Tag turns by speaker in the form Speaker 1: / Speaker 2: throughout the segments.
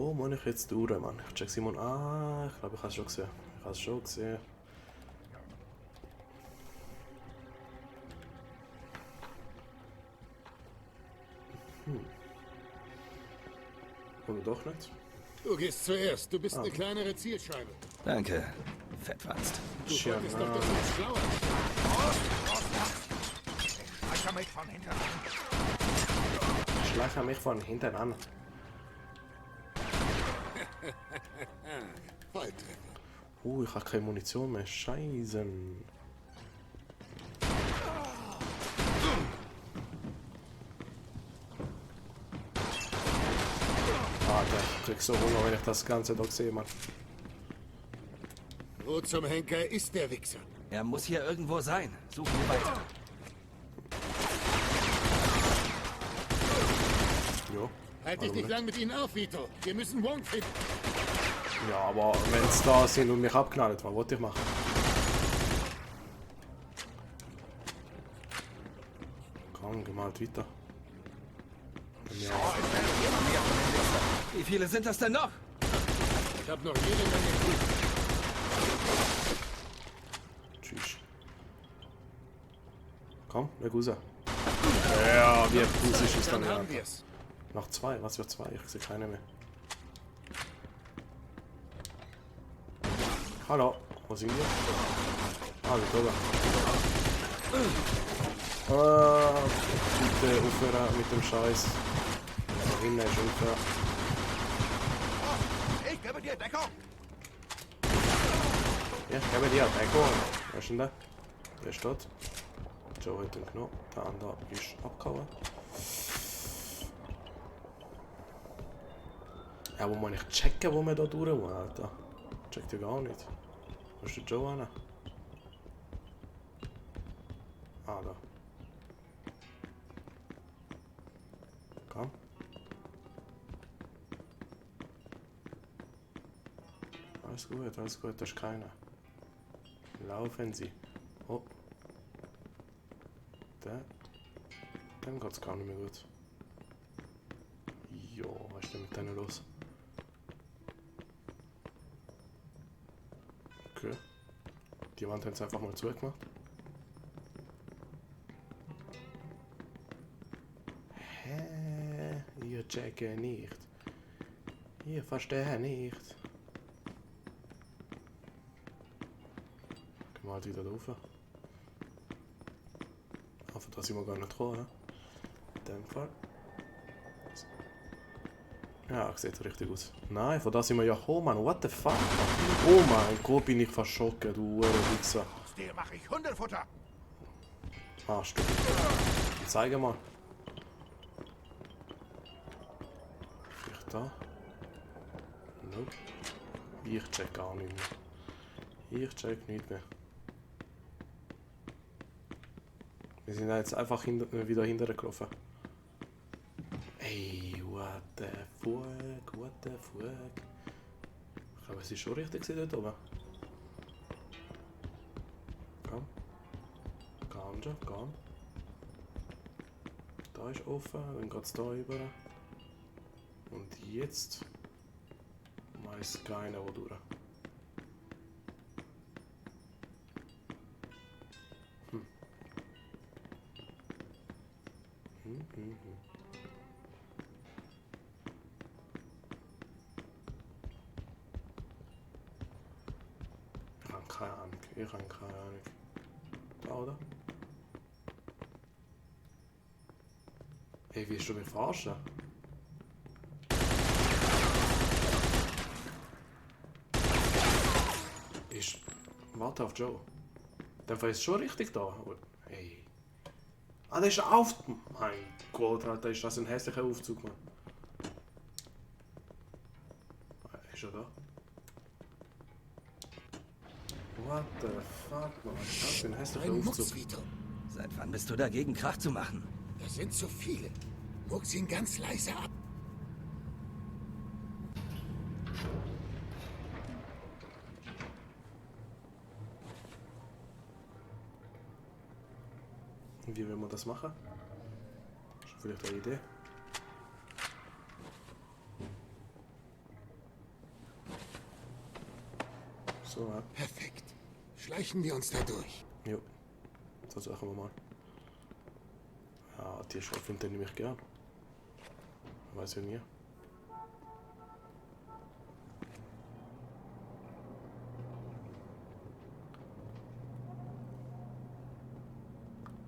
Speaker 1: Wo muss ich jetzt durch, Mann? Ich check Simon. Ah, ich glaube, ich habe es schon gesehen. Ich habe es schon gesehen. Oder doch nicht?
Speaker 2: Du gehst zuerst. Du bist eine kleinere Zielscheibe.
Speaker 3: Danke, Fettwanst.
Speaker 2: Du
Speaker 1: Tja,
Speaker 2: wolltest doch das nicht schlauer.
Speaker 4: Schleicher mich von hinten an.
Speaker 1: Schleiche mich von hinten an.
Speaker 2: Volltreffer.
Speaker 1: Ich habe keine Munition mehr. Scheißen. Alter, ich krieg so Hunger, wenn ich das Ganze doch sehe, Mann.
Speaker 2: Wo zum Henker ist der Wichser?
Speaker 3: Er muss hier irgendwo sein. Suchen wir weiter.
Speaker 1: Jo.
Speaker 2: Halt dich nicht lang mit ihnen auf, Vito. Wir müssen Wong finden.
Speaker 1: Ja, aber wenn sie da sind und mich abknallt, was wollte ich machen? Komm, geh mal halt weiter. Ja,
Speaker 3: Wie viele sind das denn noch?
Speaker 2: Ich habe noch jede Menge Glück.
Speaker 1: tschüss. Komm, leg raus. Ja, wie gut ist es dann?
Speaker 2: Dann
Speaker 1: Ja.
Speaker 2: haben wir's.
Speaker 1: Noch zwei, was für zwei? Ich sehe keine mehr. Hallo, wo sind wir? Ah, wir oben. Bitte aufhören mit dem Scheiß. Da hinten ist aufhören.
Speaker 4: Ich gebe dir Deckung.
Speaker 1: Ja, ich gebe dir Deckung. Wer ist denn der? Der ist dort. Joe hat ihn genommen. Der andere ist abgehauen. Ja, wo man nicht checken, wo man da durch muss, Alter. Checkt ja gar nicht. Wo ist der Joe hin? Ah, da. Komm. Alles gut, da ist keiner. Laufen Sie. Oh. Dem geht's gar nicht mehr gut. Jo, was ist denn mit denen los? Okay. Die Wand haben sie einfach mal zugemacht. Hä? Ihr checke nicht. Ihr verstehe nicht. Gehen wir halt wieder rauf. Aber da sind wir gar nicht gekommen. In dem Fall. Ja, sieht richtig aus. Nein, von da sind wir ja gekommen, Mann. What the fuck? Oh mein Gott, bin ich verschockt, du Wichser.
Speaker 4: Aus dir mache ich Hundefutter.
Speaker 1: Ah, stimmt. Zeige mal. Vielleicht da? Nope. Ich check gar nicht mehr. Ich check nicht mehr. Wir sind jetzt einfach wieder hinterher gelaufen. Ey, what the fuck, what the fuck. Ich glaube, es ist schon richtig dort oben. Komm. Komm schon, komm. Da ist offen, dann geht es da rüber. Und jetzt weiß keiner, wo durch. Ich habe keine Ahnung. Da, oder? Ey, willst du mich verarschen? Warte auf Joe. Der Fall ist schon richtig da. Hey. Ah, der ist auf. Mein Gott, Alter, ist das ein hässlicher Aufzug, Mann. Ist er da? What the fuck, Mann? Was ist das für ein hässlicher
Speaker 2: Ein
Speaker 1: Aufzug?
Speaker 2: Mucks, Vito.
Speaker 3: Seit wann bist du dagegen, Krach zu machen?
Speaker 2: Das sind zu viele. Mucks ihn ganz leise ab.
Speaker 1: Wie will man das machen? Ist vielleicht eine Idee? So, ja.
Speaker 2: Perfekt. Schleichen wir uns da durch.
Speaker 1: Jo. Versuchen wir mal. Ja, die Schrotflinte nehme ich gern. Weiß ja nie.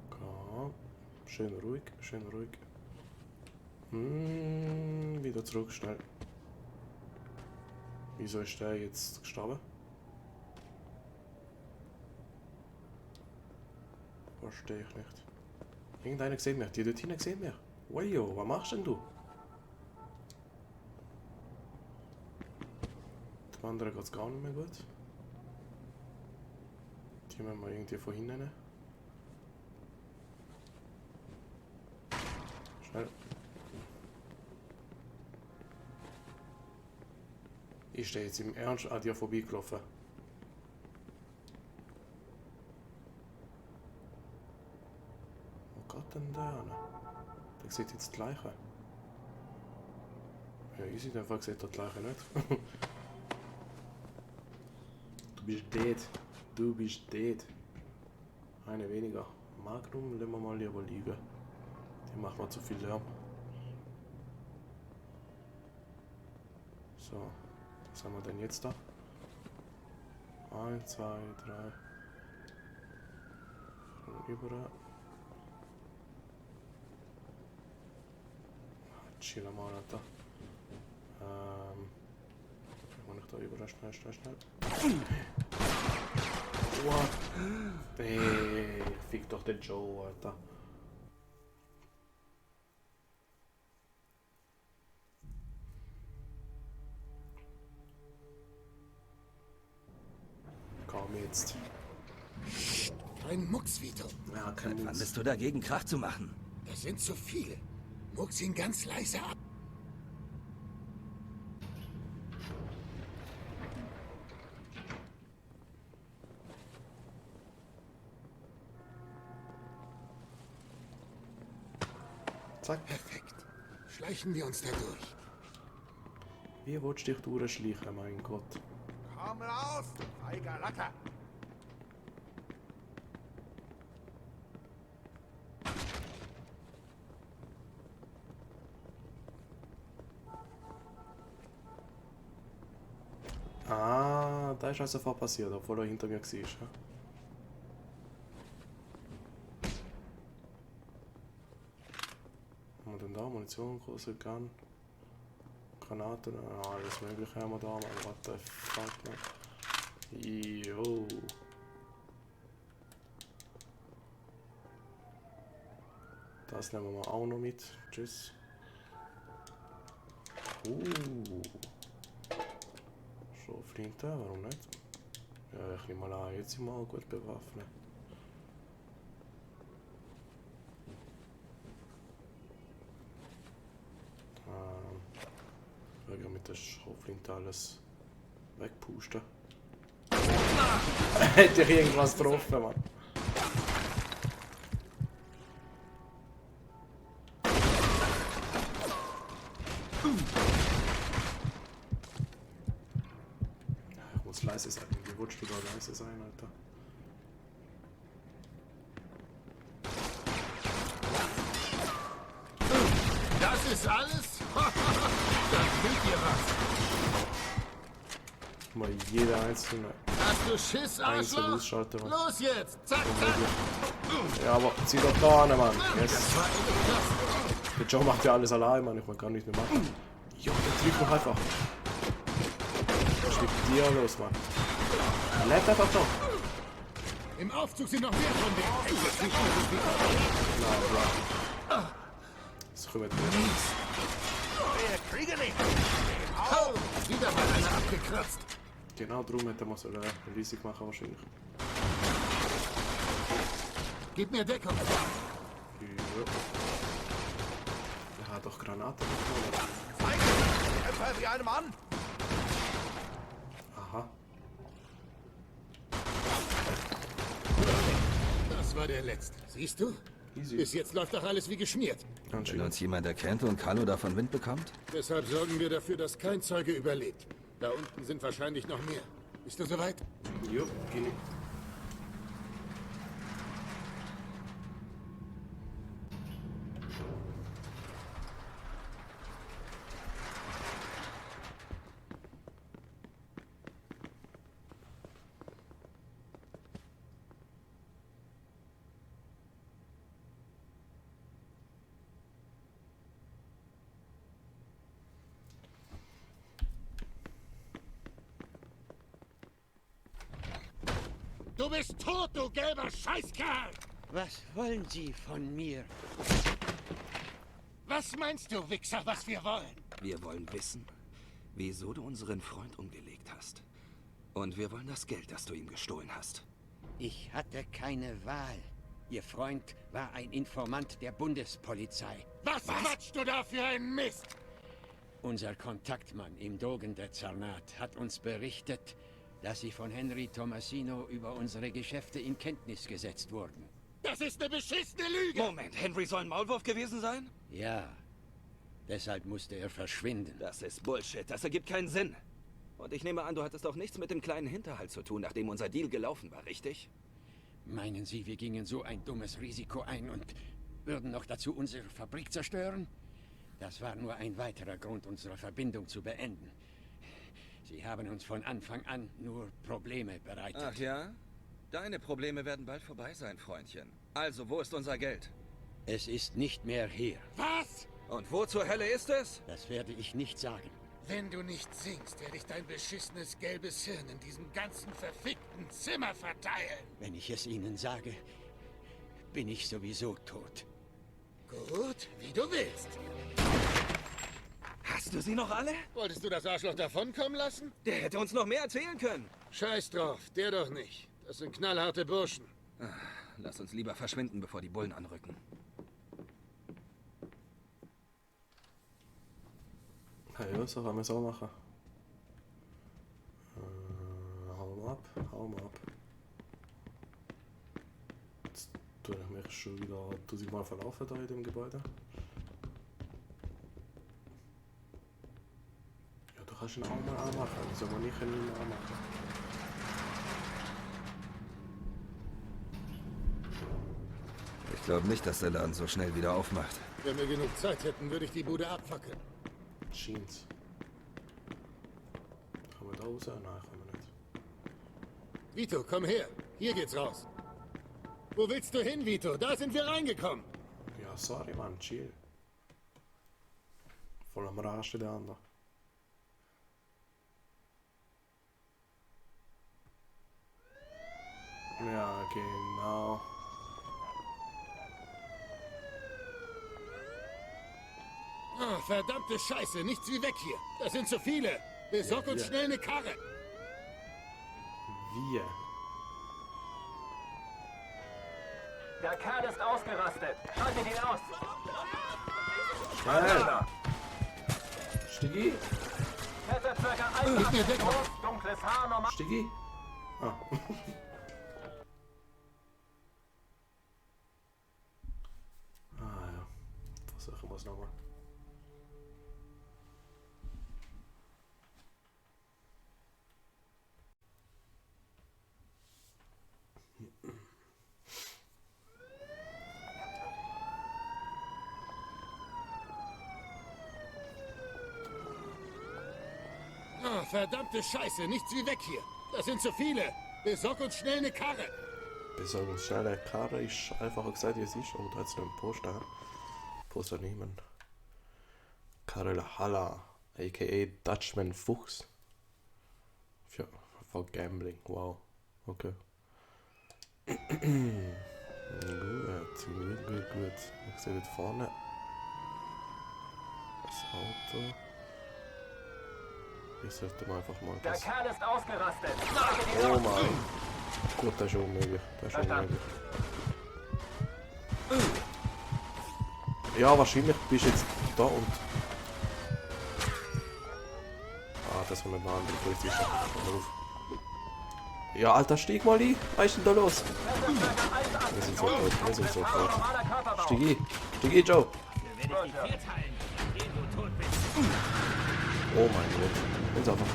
Speaker 1: Komm. Schön ruhig, schön ruhig. Wieder zurück, schnell. Wieso ist der jetzt gestorben? Verstehe ich nicht. Irgendeiner sieht mich. Die dort hinten sieht mich. Wajo, was machst denn du? Die anderen geht es gar nicht mehr gut. Die müssen wir irgendwie von hinten nehmen. Schnell. Ist der jetzt im Ernst an dir vorbeigelaufen? Wo geht denn der hin? Der sieht jetzt die Leiche. Ja, easy, in dem Fall sieht er die Leiche nicht. Du bist dead. Du bist dead. Eine weniger. Magnum lassen wir mal lieber liegen. Die machen wir zu viel Lärm. So. Was haben wir denn jetzt da? 1, 2, 3. Überall. Chill mal, Alter. Ich mach nicht da überall schnell. What? Ey, fick doch den Joe, Alter. Komm jetzt.
Speaker 2: Kein Mucks, Vito.
Speaker 1: Ja, kein
Speaker 3: Wann
Speaker 1: Mut.
Speaker 3: bist du dagegen, Krach zu machen?
Speaker 2: Das sind zu viele. Mucks ihn ganz leise ab.
Speaker 1: Zack.
Speaker 2: Perfekt. Schleichen wir uns da durch.
Speaker 1: Wie willst du dich durchschleichen, mein Gott?
Speaker 4: Komm raus, du feiger Lacker.
Speaker 1: Ah, da ist also vor passiert, obwohl er hinter mir war. Ja? Was haben wir denn da? Munition, große Gun, Granaten, alles mögliche haben wir da, Mann. What the fuck, man. Jo. Das nehmen wir auch noch mit. Tschüss. Schrotflinte, warum nicht? Ja, ich nehme mal an, jetzt sind wir auch gut bewaffnet. Ich will mit der Schrotflinte alles wegpusten. Hätte ich irgendwas getroffen, Mann. Ich muss leise sein. Wie willst du da leise sein, Alter?
Speaker 2: Das ist alles? Das bringt dir was.
Speaker 1: Mal jeder einzelne
Speaker 2: Hast du Schiss, Arschloch?
Speaker 1: ausschalten, Mann.
Speaker 2: Los jetzt! Zack, zack!
Speaker 1: Ja, aber zieh doch da an, Mann. Yes.
Speaker 2: Das war echt krass.
Speaker 1: Der Joe macht ja alles allein, Mann. Ich kann gar nichts mehr machen. Jo, der trifft doch einfach. Was ist mit dir los, Mann? Lebt einfach doch.
Speaker 2: Im Aufzug sind noch mehr von denen.
Speaker 1: Na, bla. Das kommt wieder.
Speaker 4: Wir kriegen ihn.
Speaker 2: Au! Wieder mal einer abgekratzt.
Speaker 1: Genau darum hätte man so eine Risiko machen wahrscheinlich.
Speaker 2: Gib mir Deckung.
Speaker 1: Ja. Er hat doch Granaten bekommen.
Speaker 4: Kämpfer wie ein Mann.
Speaker 1: Aha.
Speaker 2: Das war der letzte. Siehst du?
Speaker 1: Easy.
Speaker 2: Bis jetzt läuft doch alles wie geschmiert.
Speaker 1: Ganz
Speaker 3: Wenn
Speaker 1: schön.
Speaker 3: uns jemand erkennt und Carlo davon Wind bekommt?
Speaker 2: Deshalb sorgen wir dafür, dass kein Zeuge überlebt. Da unten sind wahrscheinlich noch mehr. Bist du soweit?
Speaker 1: Jo, geh.
Speaker 2: Du bist tot, du gelber Scheißkerl!
Speaker 5: Was wollen Sie von mir?
Speaker 2: Was meinst du, Wichser, was wir wollen?
Speaker 3: Wir wollen wissen, wieso du unseren Freund umgelegt hast. Und wir wollen das Geld, das du ihm gestohlen hast.
Speaker 5: Ich hatte keine Wahl. Ihr Freund war ein Informant der Bundespolizei.
Speaker 2: Was quatschst du da für einen Mist?
Speaker 5: Unser Kontaktmann im Dogen der Zarnat hat uns berichtet, dass Sie von Henry Tomasino über unsere Geschäfte in Kenntnis gesetzt wurden.
Speaker 2: Das ist eine beschissene Lüge!
Speaker 3: Moment, Henry soll ein Maulwurf gewesen sein?
Speaker 5: Ja, deshalb musste er verschwinden.
Speaker 3: Das ist Bullshit, das ergibt keinen Sinn. Und ich nehme an, du hattest auch nichts mit dem kleinen Hinterhalt zu tun, nachdem unser Deal gelaufen war, richtig?
Speaker 5: Meinen Sie, wir gingen so ein dummes Risiko ein und würden noch dazu unsere Fabrik zerstören? Das war nur ein weiterer Grund, unsere Verbindung zu beenden. Sie haben uns von Anfang an nur Probleme bereitet.
Speaker 3: Ach ja? Deine Probleme werden bald vorbei sein, Freundchen. Also, wo ist unser Geld?
Speaker 5: Es ist nicht mehr hier.
Speaker 2: Was?
Speaker 3: Und wo zur Hölle ist es?
Speaker 5: Das werde ich nicht sagen.
Speaker 2: Wenn du nicht singst, werde ich dein beschissenes gelbes Hirn in diesem ganzen verfickten Zimmer verteilen.
Speaker 5: Wenn ich es Ihnen sage, bin ich sowieso tot.
Speaker 2: Gut, wie du willst.
Speaker 3: Hast du sie noch alle?
Speaker 2: Wolltest du das Arschloch davonkommen lassen?
Speaker 3: Der hätte uns noch mehr erzählen können.
Speaker 2: Scheiß drauf, der doch nicht. Das sind knallharte Burschen.
Speaker 3: Lass uns lieber verschwinden, bevor die Bullen anrücken.
Speaker 1: Ja, so kann man es auch machen. Hau mal ab. Jetzt tue ich mich schon wieder 1000 Mal verlaufen da in dem Gebäude. Ja, du kannst ihn auch mal anmachen. Wieso muss ich ihn nicht mehr anmachen?
Speaker 3: Ich glaube nicht, dass der Laden so schnell wieder aufmacht.
Speaker 2: Wenn wir genug Zeit hätten, würde ich die Bude abfackeln.
Speaker 1: Jeans. Kann man da raus? Nein, kann man nicht.
Speaker 2: Vito, komm her. Hier geht's raus. Wo willst du hin, Vito? Da sind wir reingekommen.
Speaker 1: Ja, sorry, Mann, chill. Voll am Raschen der andere. Ja, genau.
Speaker 2: Ah, verdammte Scheiße, nichts wie weg hier. Das sind zu viele. Besorg uns
Speaker 1: Ja.
Speaker 2: schnell eine Karre.
Speaker 1: Wir.
Speaker 6: Der Kerl ist ausgerastet. Schaltet ihn aus.
Speaker 1: Schnell! Stiggi?
Speaker 6: Hätte circa 1
Speaker 2: Deckung.
Speaker 6: groß, dunkles Haar, normal.
Speaker 1: Stiggi? Ah. Ah ja. Versuchen wir es nochmal.
Speaker 2: Ah, verdammte Scheiße, nichts wie weg hier. Das sind zu viele. Besorg uns schnell eine Karre.
Speaker 1: Besorgen uns schnell eine Karre, ist einfacher gesagt, wie es ist. Oh, da hat es noch einen Poster. Poster nehmen. Karel Halla, a.k.a. Dutchman Fuchs. Für Gambling, wow. Okay. Gut. Ich sehe dort vorne das Auto. Ich sollte mal einfach mal
Speaker 6: Der
Speaker 1: das...
Speaker 6: Kerl ist ausgerastet. Schaltet ihn
Speaker 1: Oh
Speaker 6: aus.
Speaker 1: Mann. Gut, das ist unmöglich. Das ist
Speaker 6: Verstanden.
Speaker 1: unmöglich. Ja, wahrscheinlich bist du jetzt da und... Ah, das war mit einer anderen Polizist. Ja, Alter, stieg mal die. Was ist denn da los? Wir sind so tot, wir sind so tot.
Speaker 6: Normaler Körperbau.
Speaker 1: Stiggi, Joe. Oh mein Gott. Jetzt einfach.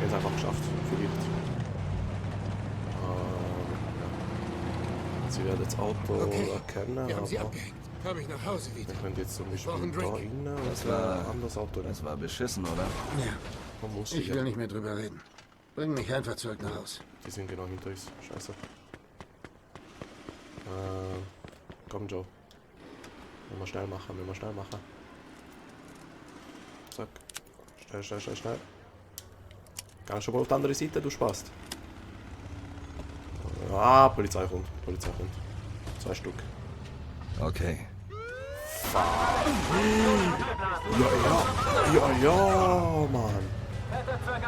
Speaker 1: Wir haben es einfach geschafft, vielleicht. Sie werden das Auto erkennen,
Speaker 2: Wir haben sie
Speaker 1: aber
Speaker 2: abgehängt. Komm ich nach Hause wieder.
Speaker 1: wir können jetzt zum Beispiel
Speaker 2: brauchen
Speaker 1: da
Speaker 2: Drink.
Speaker 1: rein,
Speaker 3: Das
Speaker 1: oder
Speaker 3: war-
Speaker 1: ein anderes Auto.
Speaker 3: Das war beschissen, oder?
Speaker 2: Ja,
Speaker 1: Man muss
Speaker 2: ich will nicht mehr drüber reden. Bring mich einfach zurück nach Haus.
Speaker 1: Die sind genau hinter uns. Scheiße. Komm, Joe. Müssen wir schnell machen, müssen wir schnell machen. Zack. Schnell, schnell, schnell, schnell. Geh schon mal auf die andere Seite, du Spast. Ah, Polizei kommt. Polizei kommt. 2 Stück.
Speaker 3: Okay.
Speaker 1: Ja, Mann.
Speaker 6: Werte ca. 1,80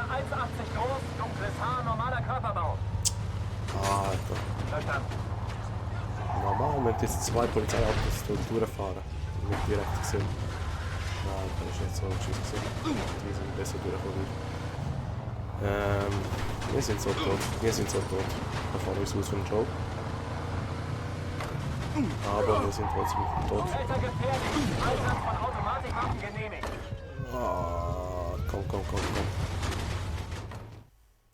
Speaker 6: groß, dunkles Haar, normaler Körperbau.
Speaker 1: Alter.
Speaker 6: Verstanden.
Speaker 1: Normal, wenn jetzt 2 Polizeiautos durchfahren. Mit direkt sind. Nein, das ist nicht so scheiße. Die sind besser durchgekommen. Wir sind so tot. Wir sind so tot. Da fahren wir aus von Joe. Aber wir sind trotzdem tot.
Speaker 6: Älter gefährlich. Einsatz von Automatikwaffen genehmigt.
Speaker 1: Ah, komm, komm, komm, komm.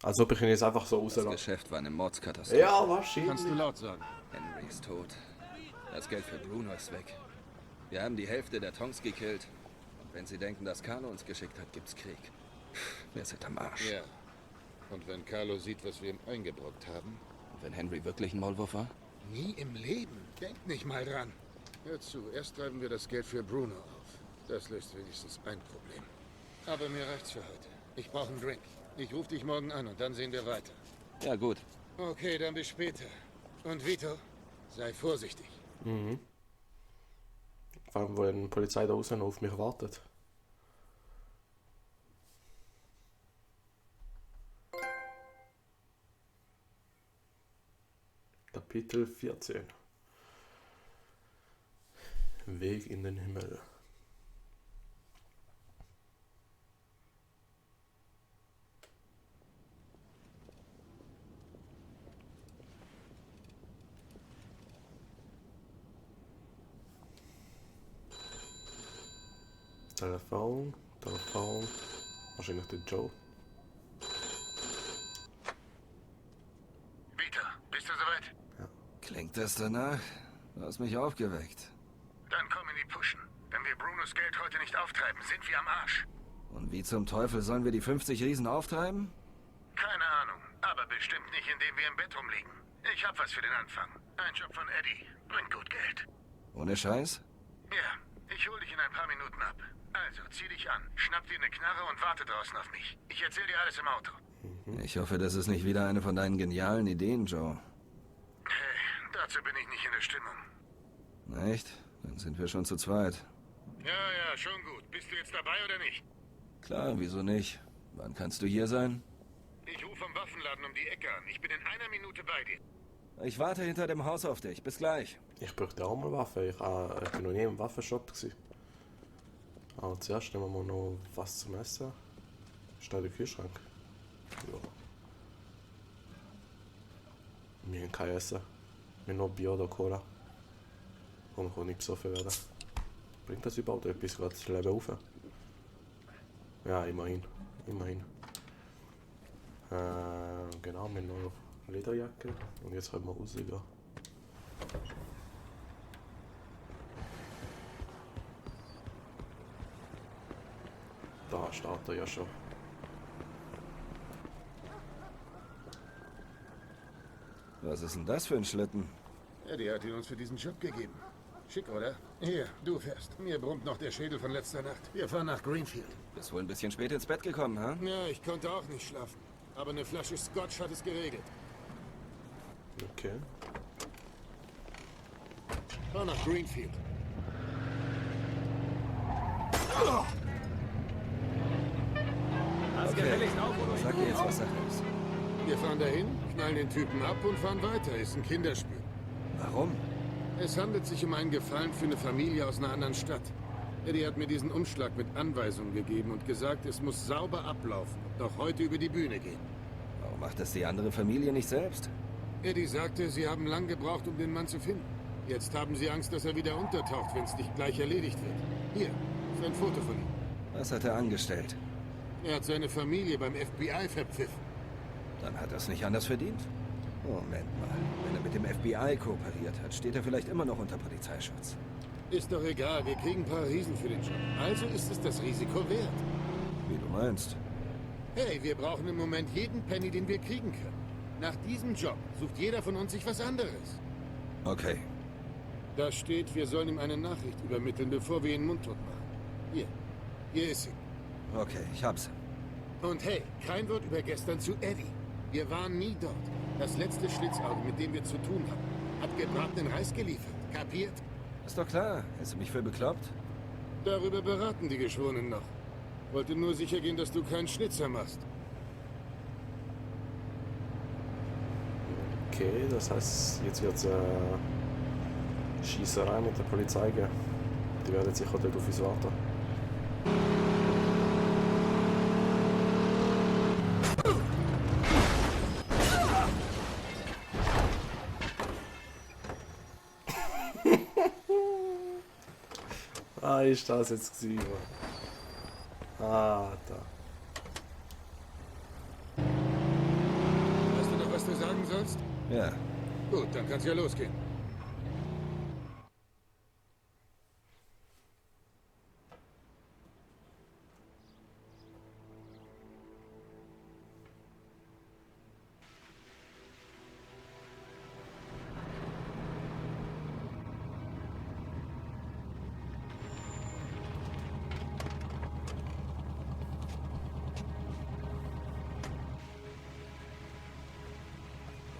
Speaker 1: Als ob ich ihn jetzt einfach so
Speaker 3: Das
Speaker 1: rauslasse.
Speaker 3: Geschäft war eine Mordskatastrophe.
Speaker 1: Ja,
Speaker 2: Kannst
Speaker 1: wahrscheinlich.
Speaker 2: du laut sagen.
Speaker 3: Henry ist tot. Das Geld für Bruno ist weg. Wir haben die Hälfte der Tonks gekillt. Und wenn sie denken, dass Carlo uns geschickt hat, gibt's Krieg. Wir sind am Arsch.
Speaker 2: Ja. Und wenn Carlo sieht, was wir ihm eingebrockt haben?
Speaker 3: Und wenn Henry wirklich ein Maulwurf war?
Speaker 2: Nie im Leben. Denk nicht mal dran. Hör zu, erst treiben wir das Geld für Bruno auf. Das löst wenigstens ein Problem. Aber mir reicht's für heute. Ich brauche einen Drink. Ich rufe dich morgen an und dann sehen wir weiter.
Speaker 3: Ja, gut.
Speaker 2: Okay, dann bis später. Und Vito, sei vorsichtig.
Speaker 1: Vor allem, weil die Polizei da draußen auf mich wartet. Kapitel 14. Weg in den Himmel. Telefon, Telefon. Wahrscheinlich der Joe.
Speaker 2: Vito, bist du soweit?
Speaker 3: Klingt das danach? Du hast mich aufgeweckt.
Speaker 2: Dann komm in die Pushen. Wenn wir Brunos Geld heute nicht auftreiben, sind wir am Arsch.
Speaker 3: Und wie zum Teufel sollen wir die 50 Riesen auftreiben?
Speaker 2: Keine Ahnung, aber bestimmt nicht, indem wir im Bett rumliegen. Ich hab was für den Anfang. Ein Job von Eddie. Bringt gut Geld.
Speaker 3: Ohne Scheiß?
Speaker 2: Ja, ich hol dich in ein paar Minuten ab. Also, zieh dich an, schnapp dir eine Knarre und warte draußen auf mich. Ich erzähl dir alles im Auto.
Speaker 3: Ich hoffe, das ist nicht wieder eine von deinen genialen Ideen, Joe.
Speaker 2: Hey, dazu bin ich nicht in der Stimmung.
Speaker 3: Echt? Dann sind wir schon zu zweit.
Speaker 2: Ja, schon gut. Bist du jetzt dabei oder nicht?
Speaker 3: Klar, wieso nicht? Wann kannst du hier sein?
Speaker 2: Ich rufe vom Waffenladen um die Ecke an. Ich bin in einer Minute bei dir.
Speaker 3: Ich warte hinter dem Haus auf dich. Bis gleich.
Speaker 1: Ich bräuchte auch mal Waffen. Ich bin noch nie im Waffenshop gewesen. Aber zuerst nehmen wir noch was zum Essen. Steht der Kühlschrank. Ja. Wir haben kein Essen. Wir haben nur Bier oder Cola. Und kann nicht besoffen werden. Bringt das überhaupt etwas, gerade das Leben auf? Ja, immerhin. Immerhin. Genau, wir haben noch Lederjacke. Und jetzt können wir rausgehen. Da steht er ja schon.
Speaker 3: Was ist denn das für ein Schlitten?
Speaker 2: Eddie hat ihn uns für diesen Job gegeben. Schick, oder? Hier, du fährst. Mir brummt noch der Schädel von letzter Nacht. Wir fahren nach Greenfield.
Speaker 3: Bist wohl ein bisschen spät ins Bett gekommen, ha?
Speaker 2: Ja, ich konnte auch nicht schlafen. Aber eine Flasche Scotch hat es geregelt.
Speaker 1: Okay.
Speaker 2: Fahr nach Greenfield.
Speaker 3: Sag mir jetzt, was Sache ist.
Speaker 2: Wir fahren dahin, knallen den Typen ab und fahren weiter. Ist ein Kinderspiel.
Speaker 3: Warum?
Speaker 2: Es handelt sich um einen Gefallen für eine Familie aus einer anderen Stadt. Eddie hat mir diesen Umschlag mit Anweisungen gegeben und gesagt, es muss sauber ablaufen und auch heute über die Bühne gehen.
Speaker 3: Warum macht das die andere Familie nicht selbst?
Speaker 2: Eddie sagte, sie haben lang gebraucht, um den Mann zu finden. Jetzt haben sie Angst, dass er wieder untertaucht, wenn es nicht gleich erledigt wird. Hier, ist ein Foto von ihm.
Speaker 3: Was hat er angestellt?
Speaker 2: Er hat seine Familie beim FBI verpfiffen.
Speaker 3: Dann hat er es nicht anders verdient. Moment mal. Wenn er mit dem FBI kooperiert hat, steht er vielleicht immer noch unter Polizeischutz.
Speaker 2: Ist doch egal, wir kriegen ein paar Riesen für den Job. Also ist es das Risiko wert.
Speaker 3: Wie du meinst.
Speaker 2: Hey, wir brauchen im Moment jeden Penny, den wir kriegen können. Nach diesem Job sucht jeder von uns sich was anderes.
Speaker 3: Okay.
Speaker 2: Da steht, wir sollen ihm eine Nachricht übermitteln, bevor wir ihn mundtot machen. Hier ist sie.
Speaker 3: Okay, ich hab's.
Speaker 2: Und hey, kein Wort über gestern zu Eddie. Wir waren nie dort. Das letzte Schlitzauge, mit dem wir zu tun hatten, hat gebratenen Reis geliefert. Kapiert?
Speaker 3: Ist doch klar. Hältst du mich für bekloppt?
Speaker 2: Darüber beraten die Geschworenen noch. Wollte nur sicher gehen, dass du keinen Schnitzer machst.
Speaker 1: Okay, das heißt, jetzt wird es Schießerei mit der Polizei geben. Die werden sicher dort auf uns warten. Ah, ist das jetzt gewesen? Ah, da.
Speaker 2: Weißt du noch, was du sagen sollst?
Speaker 3: Ja.
Speaker 2: Gut, dann kann's ja losgehen.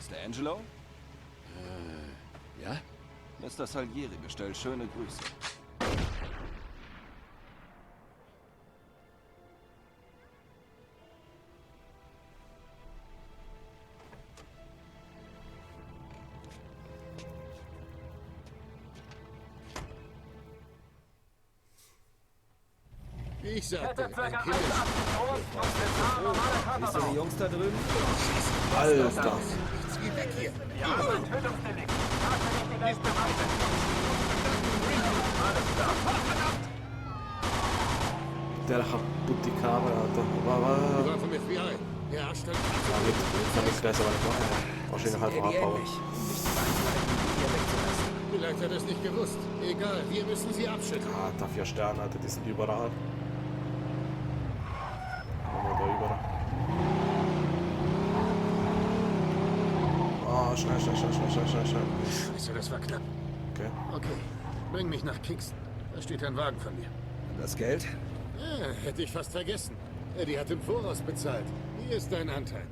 Speaker 3: Mr. Angelo?
Speaker 5: Ja?
Speaker 3: Mr. Salieri bestellt schöne Grüße.
Speaker 2: Wie ich sagte,
Speaker 6: Kette
Speaker 2: ein
Speaker 6: circa 1
Speaker 2: Killer.
Speaker 6: groß und bis normaler
Speaker 3: Siehst du
Speaker 6: Körperbau.
Speaker 3: die Jungs da drüben?
Speaker 1: Alter!
Speaker 2: Geh weg hier!
Speaker 6: Wir haben ein Tötungsdelikt. Tatsächlich die Beweise. Alles klar.
Speaker 1: Der kaputte Kamera, Alter.
Speaker 2: Die
Speaker 1: Ja,
Speaker 2: war vom FBI. Ja, stand.
Speaker 1: jetzt kann ich das gleich aber nicht machen. Wahrscheinlich einfach abbauen.
Speaker 2: Vielleicht hat er es nicht gewusst. Egal, wir müssen sie abschütteln.
Speaker 1: Ah, da 4 Sterne, Alter, die sind überall. Machen wir da überall. Oh, schnell.
Speaker 2: Scheiße, das war knapp.
Speaker 1: Okay.
Speaker 2: Okay, bring mich nach Kingston. Da steht ein Wagen von mir.
Speaker 3: Das Geld?
Speaker 2: Ja, hätte ich fast vergessen. Eddie hat im Voraus bezahlt. Hier ist dein Anteil.